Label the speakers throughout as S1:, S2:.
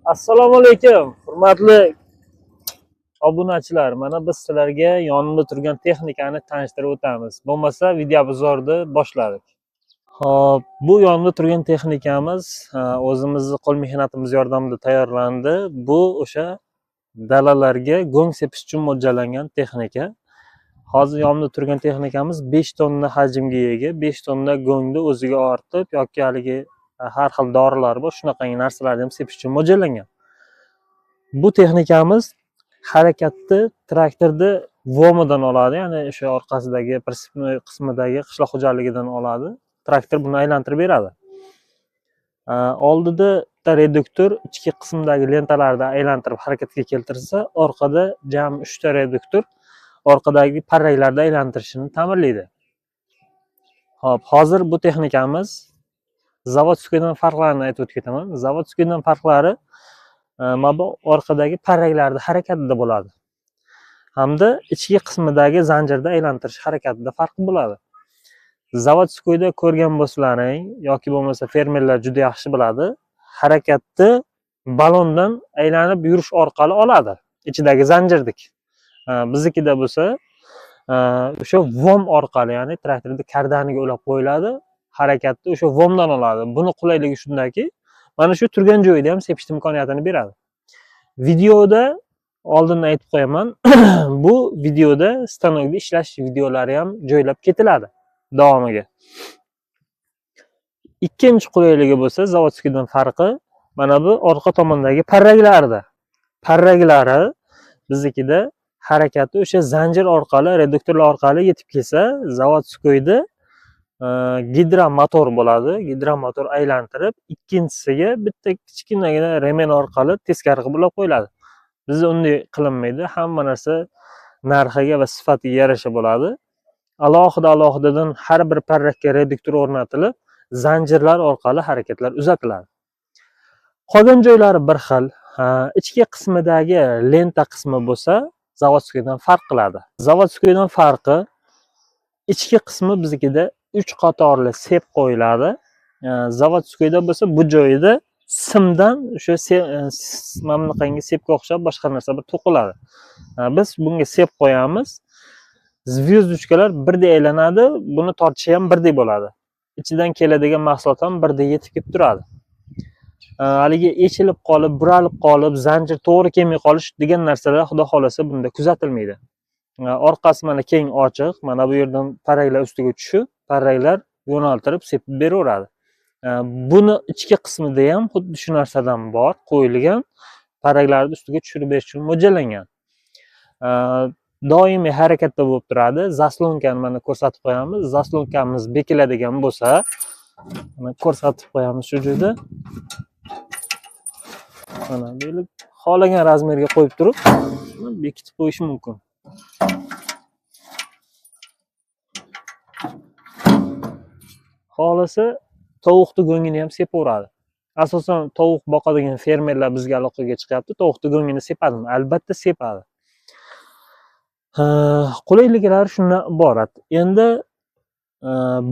S1: Assalomu alaykum, hurmatli obunachilar. Mana biz sizlarga yonimda turgan texnikani tanishtirib o'tamiz. Bo'lmasa videobozorni boshladik. Xo'p, bu yonimda turgan texnikamiz o'zimizni qo'l mehnatimiz yordamida tayyorlandi. Bu o'sha dalalarga go'ng sepish uchun mo'ljallangan texnika. Hozir yonimda turgan texnikamiz 5 tonna hajmga ega. 5 tonna go'ngni o'ziga ortib yoki haligi har xil dorilar bor, shunaqangi narsalarni ham sepish uchun mo'ljallangan. Bu texnikamiz harakatni traktorni vomidan oladi, ya'ni o'sha orqasidagi prinsipniy qismidagi qishloq xo'jaligidan oladi. Traktor buni aylantirib beradi. Oldida reduktor ichki qismdagi lentalarni aylantirib harakatga keltirsa, orqada jami 3 ta reduktor orqadagi parraklarni aylantirishini ta'minlaydi. Xo'p, hozir bu texnikamiz zavodskiydan farqlarini aytib o'tib ketaman. Zavodskiydan farqlari mana bu orqadagi parraklarni harakatida bo'ladi. Hamda ichki qismidagi zanjirda aylantirish harakatida farqi bo'ladi. Zavodskiyda ko'rgan bo'lsalaring yoki bo'lmasa fermerlar juda yaxshi biladi, harakatni balondan aylanib yurish orqali oladi, ichidagi zanjirdik. Biznikida bo'lsa o'sha vom orqali, ya'ni traktorning kardaniga ulab qo'yiladi, harakatni o'sha vomdan oladi. Buni qulayligi shundaki, mana shu turgan joyida ham sepish imkoniyatini beradi. Videoda oldin aytib qo'yaman, bu videoda stanokda ishlash videolari ham joylab ketiladi davomiga. Ikkinchi qulayligi bo'lsa, zavodskiydan farqi mana bu orqa tomondagi parraklarda. Parraklari biznikida harakati o'sha zanjir orqali, reduktorlar orqali yetib kelsa, zavodskiyda gidromotor bo'ladi. Gidromotor aylantirib, ikkinchisiga bitta kichkinagina remen orqali teskari qilib ulab qo'yiladi. Bizda unday qilinmaydi. Hamma narsa narxiga va sifatiga yarasha bo'ladi. Alohida-alohidadan har bir parrakka reduktor o'rnatilib, zanjirlar orqali harakatlar uzatiladi. Qolgan joylari bir xil. Ichki qismidagi lenta qismi bo'lsa, zavodskiydan farq qiladi. Zavodskiydan farqi ichki qismi biznikida 3 qatorli sep qo'yiladi. Zavodskiyda bo'lsa bu joyida simdan o'sha mana bunaqangi sepga o'xshab boshqa narsa bir to'qiladi. Biz bunga sep qo'yamiz. Zvyozdochkalar birdek aylanadi, buni tortishi ham birdek bo'ladi. Ichidan keladigan mahsulot ham birdek yetib kelib turadi. Haligi echilib qolib, buralib qolib, zanjir to'g'ri kelmay qolish degan narsalar xudo xolasa bunda kuzatilmaydi. Orqasi mana keng ochiq, mana bu yerdan parraklar ustiga tushib, parraklar yo'naltirib sepib beraveradi. Buni ichki qismida ham xuddi shu narsadan bor, qo'yilgan parraklarni ustiga tushirib berish uchun mo'ljallangan. Doimiy harakatda bo'lib turadi. Zaslonkani mana ko'rsatib qo'yamiz. Zaslonkamiz bekiladigan bo'lsa, mana ko'rsatib qo'yamiz shu joyda. Mana bu xohlagan razmerga qo'yib turib, bekitib qo'yish mumkin. Xohlasa tovuqni go'ngini ham sepaveradi. Asosan tovuq boqadigan fermerlar bizga aloqaga chiqyapti. Tovuqni go'ngini sepadimi? Albatta sepadi. Qulayliklari shundan iborat. Endi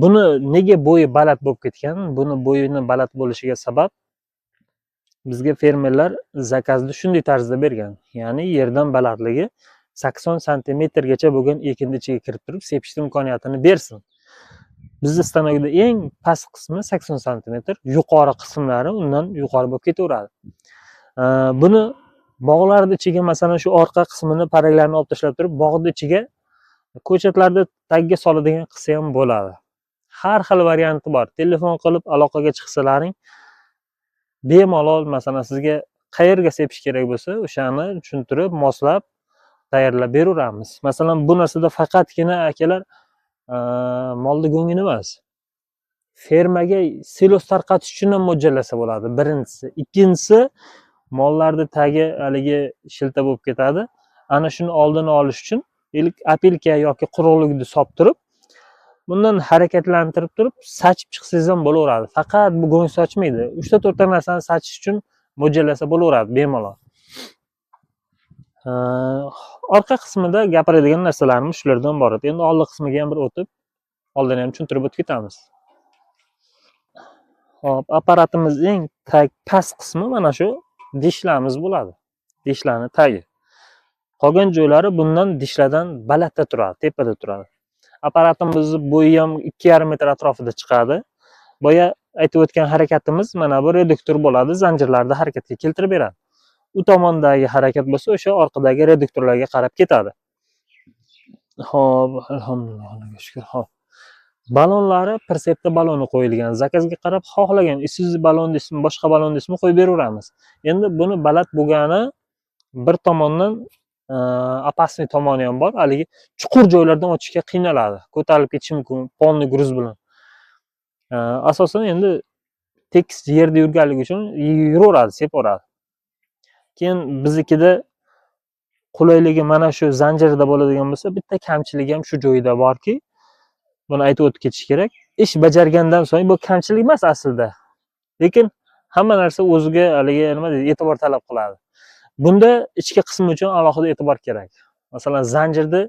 S1: buni nega bo'yi baland bo'lib ketgan? Buni bo'yini baland bo'lishiga sabab bizga fermerlar zakazni shunday tarzda bergan. Ya'ni yerdan balandligi 80 santimetrgacha bo'lgan ekinni ichiga kirib turib sepish imkoniyatini bersin. Bizning stanokda eng past qismi 80 santimetr, yuqori qismlari undan yuqori bo'lib ketaveradi. Buni bog'larning ichiga, masalan, shu orqa qismini parraklarni olib tashlab turib, bog'ning ichiga ko'chatlarni tagiga soladigan qilsa ham bo'ladi. Har xil varianti bor. Telefon qilib aloqaga chiqsalaring, bemalol masalan sizga qayerga sepish kerak bo'lsa, o'shani tushuntirib, moslab tayyorlab beraveramiz. Masalan, bu narsada faqatgina akalar molni go'ngini emas, fermaga silos tarqatish uchun ham mo'ljallasa bo'ladi. Birinchisi, ikkinchisi mollarni tagi haligi shilta bo'lib ketadi. Ana shuni oldini olish uchun ilk apelka yoki quruqlikni solib turib, bundan harakatlantirib turib, sachib chiqsangiz ham bo'laveradi. Faqat bu go'ng sochmaydi. 3 ta 4 ta narsani sachish uchun mo'ljallasa bo'laveradi bemalol. Orqa qismida gapiradigan narsalarimiz shulardan iborat. Endi old qismiga ham bir o'tib, oldin ham tushuntirib o'tib ketamiz. Hop, apparatimiz eng past qismi mana shu dishlarimiz bo'ladi. Dishlarni tagi. Qolgan joylari bundan dishlardan balandda turadi, tepada turadi. Apparatimizni bo'yi ham 2,5 metr atrofida chiqadi. Boya aytib o'tgan harakatimiz mana bu reduktor bo'ladi, zanjirlarni harakatga keltirib beradi. U tomondagi harakat bo'lsa, o'sha orqadagi reduktorlarga qarab ketadi. Xo'p, alhamdulillah, shukr. Xo'p. Balonlari persepta baloni qo'yilgan. Zakazga qarab xohlagan Isuzu balon desmi, boshqa balon desmi qo'yib beraveramiz. Endi buni baland bo'lgani bir tomondan opasniy tomoni ham bor. Haligi chuqur joylardan o'tishga qiynaladi. Ko'tarilib ketishi mumkin polni gruz bilan. Asosan endi tekis yerda yurganligi uchun yuraveradi, sepaveradi. Keyin biznikida qulayligi mana shu zanjirda bo'ladigan bo'lsa, bitta kamchiligi ham shu joyida borki, buni aytib o'tib ketish kerak. Ish bajargandan so'ng bu kamchilik emas aslida. Lekin hamma narsa o'ziga haligi nima deydi, e'tibor talab qiladi. Bunda ichki qismi uchun alohida e'tibor kerak. Masalan, zanjirni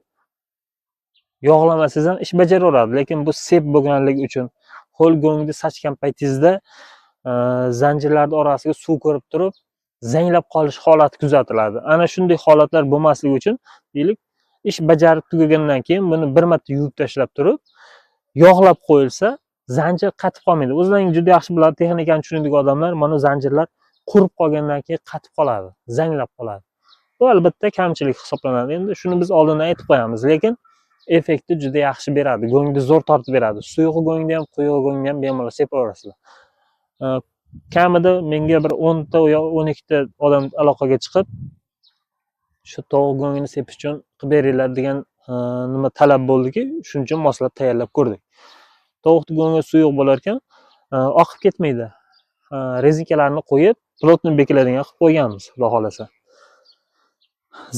S1: yog'lamasangiz ham ish bajaraveradi, lekin bu sep bo'lganligi uchun ho'l go'ngni sachgan paytingizda zanjirlarning orasiga suv kirib turib, zanglab qolish holati kuzatiladi. Ana shunday holatlar bo'lmasligi uchun, deylik, ish bajarib tugagandan keyin buni bir marta yuvib tashlab turib, yog'lab qo'yilsa, zanjir qatib qolmaydi. O'zlaringiz juda yaxshi biladi, texnikani tushunadigan odamlar, mana zanjirlar qurib qolgandan keyin qatib qoladi, zanglab qoladi. Bu albatta kamchilik hisoblanadi. Endi shuni biz oldindan aytib qo'yamiz, lekin effektni juda yaxshi beradi. Go'ngni zo'r tortib beradi. Suyuq go'ngni ham, quyuq go'ngni ham bemalol sepaverasizlar. Kamida menga bir 10 ta yo 12 ta odam aloqaga chiqib, shu tovuq go'ngini sepish uchun qilib beringlar degan nima talab bo'ldiki, shuning uchun moslab tayyorlab ko'rdik. Tovuq go'ngi suyuq bo'lar ekan, oqib ketmaydi. Rezinkalarni qo'yib, plotni bekiladigan qilib qo'yganmiz, xudo xolasa.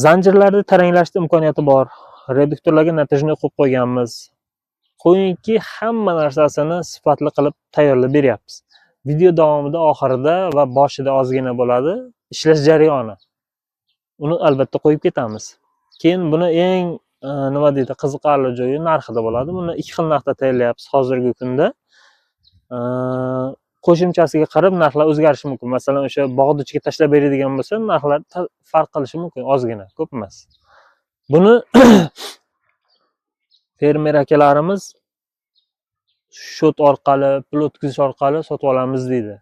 S1: Zanjirlarni taranglashning imkoniyati bor. Reduktorlarga natijni qo'yib qo'yganmiz. Qo'yingki, hamma narsasini sifatli qilib tayyorlab beryapmiz. Video davomida oxirida va boshida ozgina bo'ladi ishlash jarayoni. Uni albatta qo'yib ketamiz. Keyin buni eng nima deydi, qiziqarli joyi narxida bo'ladi. Buni ikki xil narxda tayyorlayapmiz hozirgi kunda. Qo'shimchasiga qarab narxlar o'zgarishi mumkin. Masalan, o'sha bog'ni ichiga tashlab beradigan bo'lsa, narxlar farq qilishi mumkin, ozgina, ko'p emas. Buni fermer akalarimiz shot orqali, pul o'tkazish orqali sotib olamiz deydi.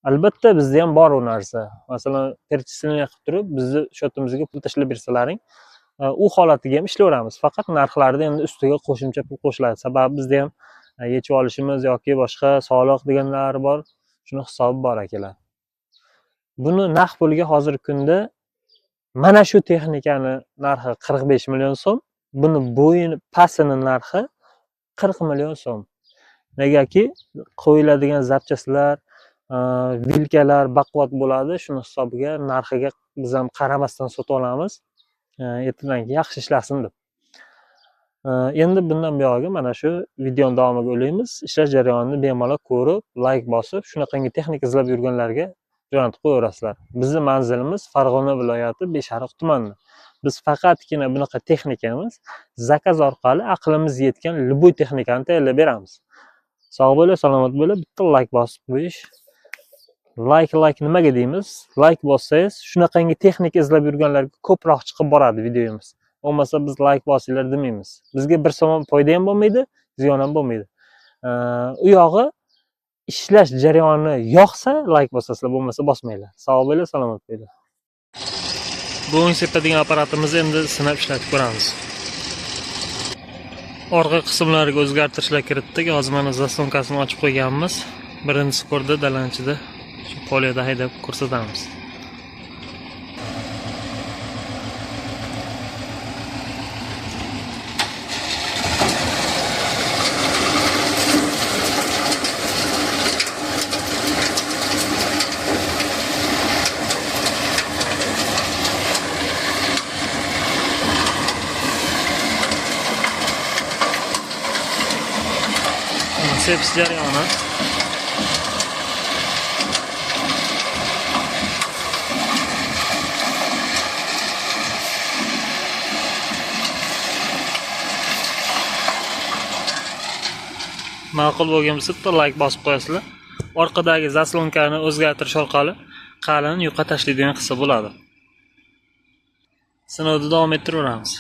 S1: Albatta bizda ham bor u narsa. Masalan, perchisleniya qilib turib, bizni shotimizga pul tashlab bersalaring, u holatiga ham ishlayveramiz. Faqat narxlarda endi ustiga qo'shimcha pul qo'shiladi. Sababi bizda ham yechib olishimiz yoki boshqa soliq deganlar bor. Shuni hisobi bor akalar. Buni naqd pulga hozirgi kunda mana shu texnikani narxi 45 million so'm, buni bo'yini pasini narxi 40 million so'm. Negaki qo'yiladigan zapchastlar, vilkalar baquvvat bo'ladi, shuni hisobiga narxiga biz ham qaramasdan sotib olamiz. Ertadan yaxshi ishlasin deb. Endi bundan buyog'iga mana shu videoning davomiga o'laymiz. Ishlash jarayonini bemalol ko'rib, like bosib, shunaqangi texnika izlab yurganlarga jo'natib qo'yaverasizlar. Bizning manzilimiz Farg'ona viloyati Beshariq tumani. Biz faqatgina bunaqa texnika emas, zakaz orqali aqlimiz yetgan любой texnikani tayyorlab beramiz. Sog' bo'ling, salomat bo'ling, bitta like bosib qo'yish. Like nimaga deymiz? Like bossangiz, shunaqangi texnika izlab yurganlarga ko'proq chiqib boradi videomiz. Bo'lmasa biz like bosinglar demaymiz. Bizga bir so'm foyda ham bo'lmaydi, ziyon ham bo'lmaydi. U yog'i ishlash jarayoni yoqsa like bosasizlar, bo'lmasa bosmanglar. Sog' bo'ling, salomat bo'ling. Go'ng sepadigan apparatimizni endi sinab ishlatib ko'ramiz. Orqa qismlariga o'zgartirishlar kiritdik. Hozir mana zastonkasini ochib qo'yganmiz. Birinchisi ko'rdi dalanchida. Shu poliyada haydab ko'rsatamiz. Sepish jarayoni. ma'qul bo'lgan bo'lsa bitta like bosib qo'yasizlar. Orqadagi zaslonkani o'zgartirish orqali qalin yuqa tashlaydigan qilsa bo'ladi. Sinovni davom ettiraveramiz.